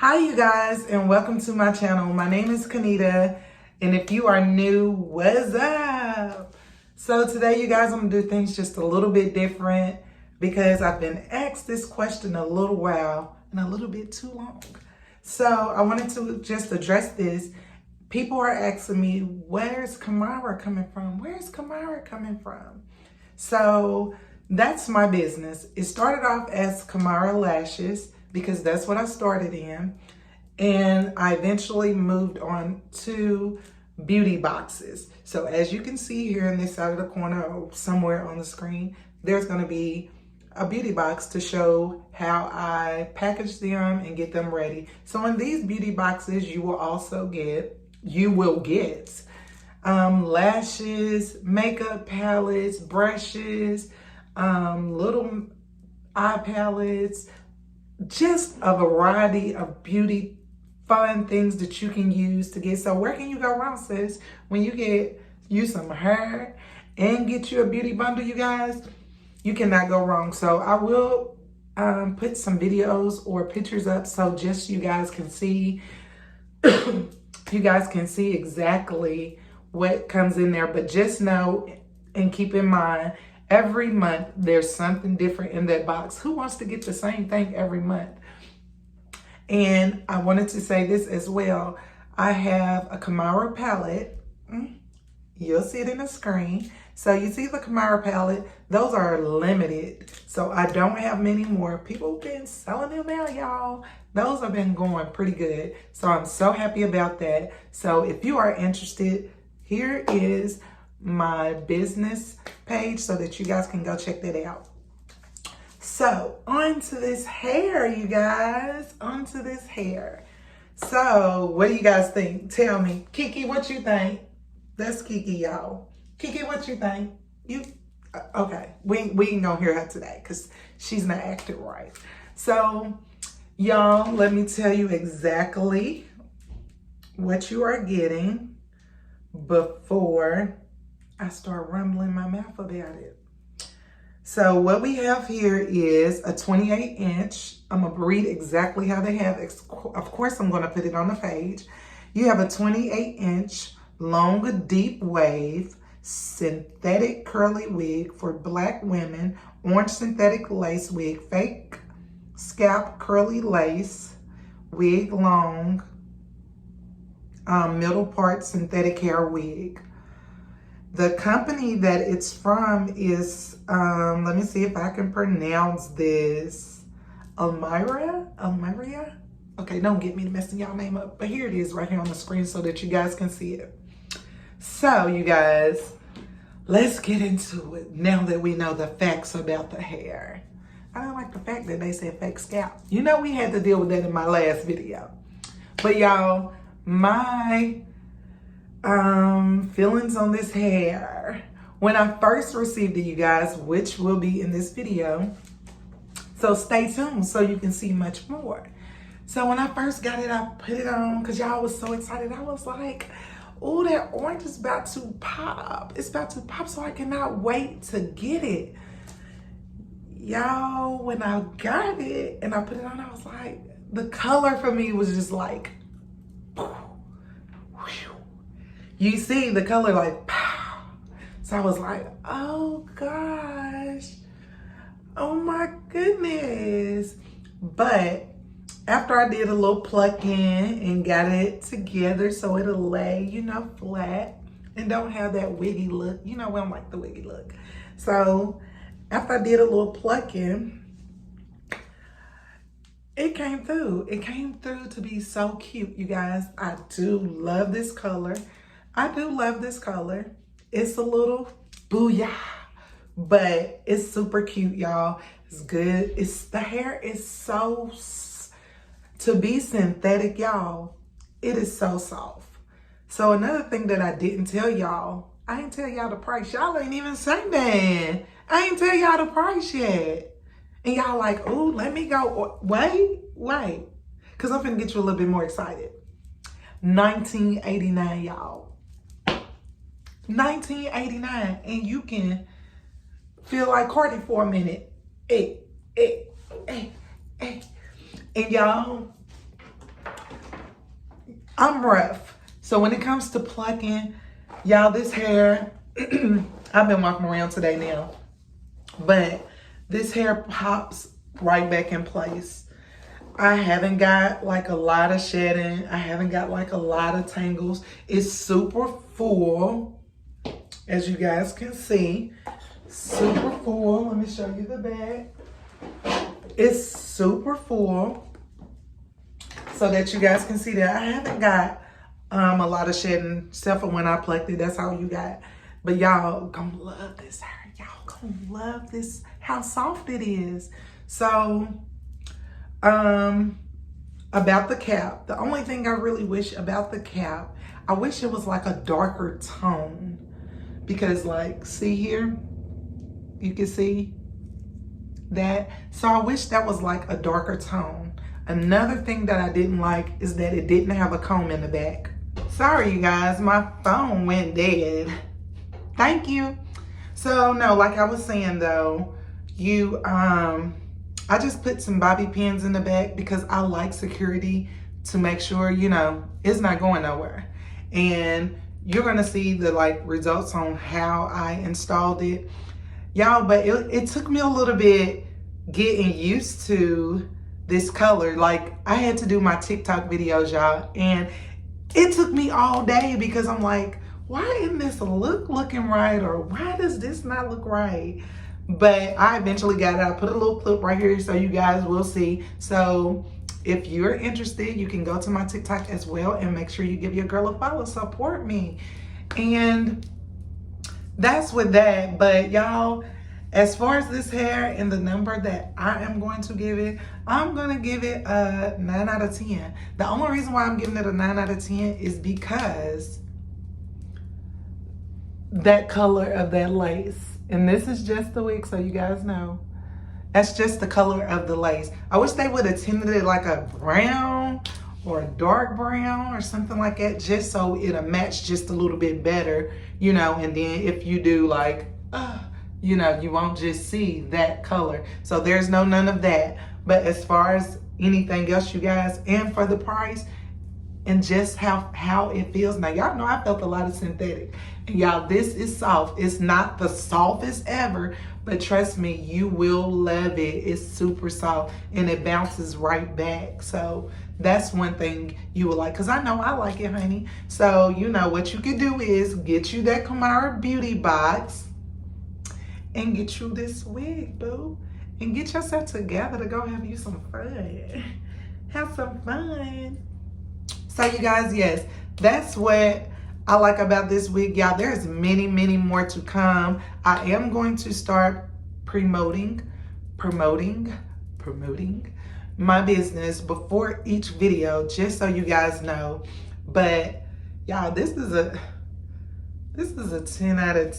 Hi you guys, and welcome to my channel. My name is Kanita, and if you are new, what's up? So today you guys, I'm gonna do things just a little bit different because I've been asked this question a little while and a little bit too long. So I wanted to just address this. People are asking me, where's Kamara coming from? Where's Kamara coming from? So that's my business. It started off as Kamara Lashes because that's what I started in. And I eventually moved on to beauty boxes. So as you can see here in this side of the corner or somewhere on the screen, there's gonna be a beauty box to show how I package them and get them ready. So in these beauty boxes, you will get lashes, makeup palettes, brushes, little eye palettes, just a variety of beauty fun things that you can use to get. So where can you go wrong, sis? When you get you some hair and get you a beauty bundle, you guys, you cannot go wrong. So I will put some videos or pictures up so just you guys can see you guys can see exactly what comes in there. But just know and keep in mind, every month there's something different in that box. Who wants to get the same thing every month? And I wanted to say this as well. I have a Kamara palette. You'll see it in the screen. So you see the Kamara palette, those are limited. So I don't have many more. People have been selling them now, y'all. Those have been going pretty good. So I'm so happy about that. So if you are interested, here is my business page so that you guys can go check that out. So on to this hair, you guys, onto this hair. So what do you guys think? Tell me. Kiki, what you think? That's Kiki, y'all. Kiki, what you think? Okay, we ain't gonna hear her today because she's not acting right. So y'all, let me tell you exactly what you are getting before I start rumbling my mouth about it. So what we have here is a 28 inch. I'm gonna read exactly how they have. Of course, I'm gonna put it on the page. You have a 28 inch long, deep wave, synthetic curly wig for Black women, orange synthetic lace wig, fake scalp curly lace, wig long, middle part synthetic hair wig. The company that it's from is, let me see if I can pronounce this, Alimiriam? Okay, don't get me to messing y'all name up, but here it is right here on the screen so that you guys can see it. So you guys, let's get into it now that we know the facts about the hair. I don't like the fact that they said fake scalp. You know we had to deal with that in my last video. But y'all, my feelings on this hair. When I first received it, you guys, which will be in this video, so stay tuned so you can see much more. So when I first got it, I put it on because y'all was so excited. I was like, oh, that orange is about to pop. It's about to pop, so I cannot wait to get it. Y'all, when I got it and I put it on, I was like, the color for me was just like, you see the color like, pow. So I was like, oh gosh, oh my goodness. But after I did a little plucking and got it together so it'll lay, you know, flat and don't have that wiggy look. You know, we don't like the wiggy look. So after I did a little plucking, it came through. It came through to be so cute, you guys. I do love this color. I do love this color. It's a little booyah, but it's super cute, y'all. It's good. The hair is so, to be synthetic, y'all, it is so soft. So another thing that I didn't tell y'all, I ain't tell y'all the price. Y'all ain't even say that. I ain't tell y'all the price yet. And y'all like, oh, let me go. Wait. Because I'm finna get you a little bit more excited. $19.89, y'all. $19.89, and you can feel like Cardi for a minute. And y'all, I'm rough. So when it comes to plucking, y'all, this hair, I've been walking around today now, but this hair pops right back in place. I haven't got like a lot of shedding. I haven't got like a lot of tangles. It's super full, as you guys can see. Super full. Let me show you the back. It's super full so that you guys can see that I haven't got a lot of shedding except for when I plucked it. That's all you got. But y'all gonna love this hair. Y'all gonna love this, how soft it is. So, about the cap, the only thing I really wish about the cap, I wish it was like a darker tone, because like, see here, you can see that. So I wish that was like a darker tone. Another thing that I didn't like is that it didn't have a comb in the back. Sorry you guys, my phone went dead. Thank you. So no, like I was saying though, I just put some bobby pins in the back because I like security to make sure, you know, it's not going nowhere. And you're gonna see the like results on how I installed it. Y'all, but it took me a little bit getting used to this color. Like I had to do my TikTok videos, y'all, and it took me all day because I'm like, why isn't this looking right? Or why does this not look right? But I eventually got it. I put a little clip right here so you guys will see. So if you're interested, you can go to my TikTok as well and make sure you give your girl a follow, support me. And that's with that. But y'all, as far as this hair and the number that I am going to give it, I'm going to give it a 9 out of 10. The only reason why I'm giving it a 9 out of 10 is because that color of that lace. And this is just the wig, so you guys know. That's just the color of the lace. I wish they would have tinted it like a brown or a dark brown or something like that, just so it'll match just a little bit better, you know. And then if you do like, you know, you won't just see that color. So there's none of that. But as far as anything else, you guys, and for the price, and just how it feels. Now, y'all know I felt a lot of synthetic. And y'all, this is soft. It's not the softest ever, but trust me, you will love it. It's super soft and it bounces right back. So that's one thing you will like, because I know I like it, honey. So, you know, what you can do is get you that Kamara beauty box and get you this wig, boo. And get yourself together to go have you some fun. Have some fun. So you guys, yes, that's what I like about this wig, y'all. There's many more to come. I am going to start promoting my business before each video, just so you guys know. But y'all, this is a 10 out of,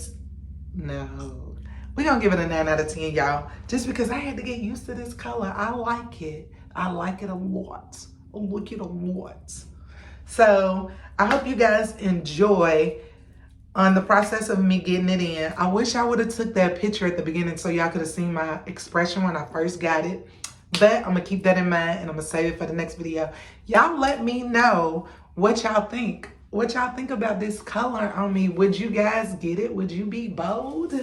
no. We're gonna give it a 9 out of 10, y'all. Just because I had to get used to this color. I like it. I like it a lot. I like it a lot. So I hope you guys enjoy on the process of me getting it in. I wish I would have took that picture at the beginning so y'all could have seen my expression when I first got it. But I'm gonna keep that in mind and I'm gonna save it for the next video. Y'all let me know what y'all think. What y'all think about this color on me. Would you guys get it? Would you be bold?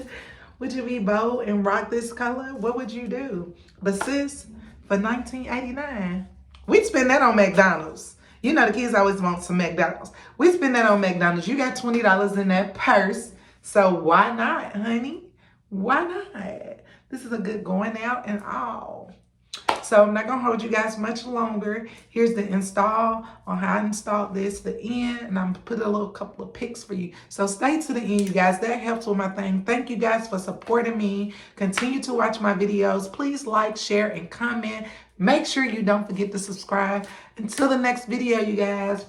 Would you be bold and rock this color? What would you do? But sis, for $19.89, we'd spend that on McDonald's. You know the kids always want some McDonald's. We spend that on McDonald's. You got $20 in that purse. So why not, honey? Why not? This is a good going out and all. So I'm not going to hold you guys much longer. Here's the install on how I installed this, the end, and I'm going to put a little couple of pics for you. So stay to the end, you guys. That helps with my thing. Thank you guys for supporting me. Continue to watch my videos. Please like, share, and comment. Make sure you don't forget to subscribe. Until the next video, you guys.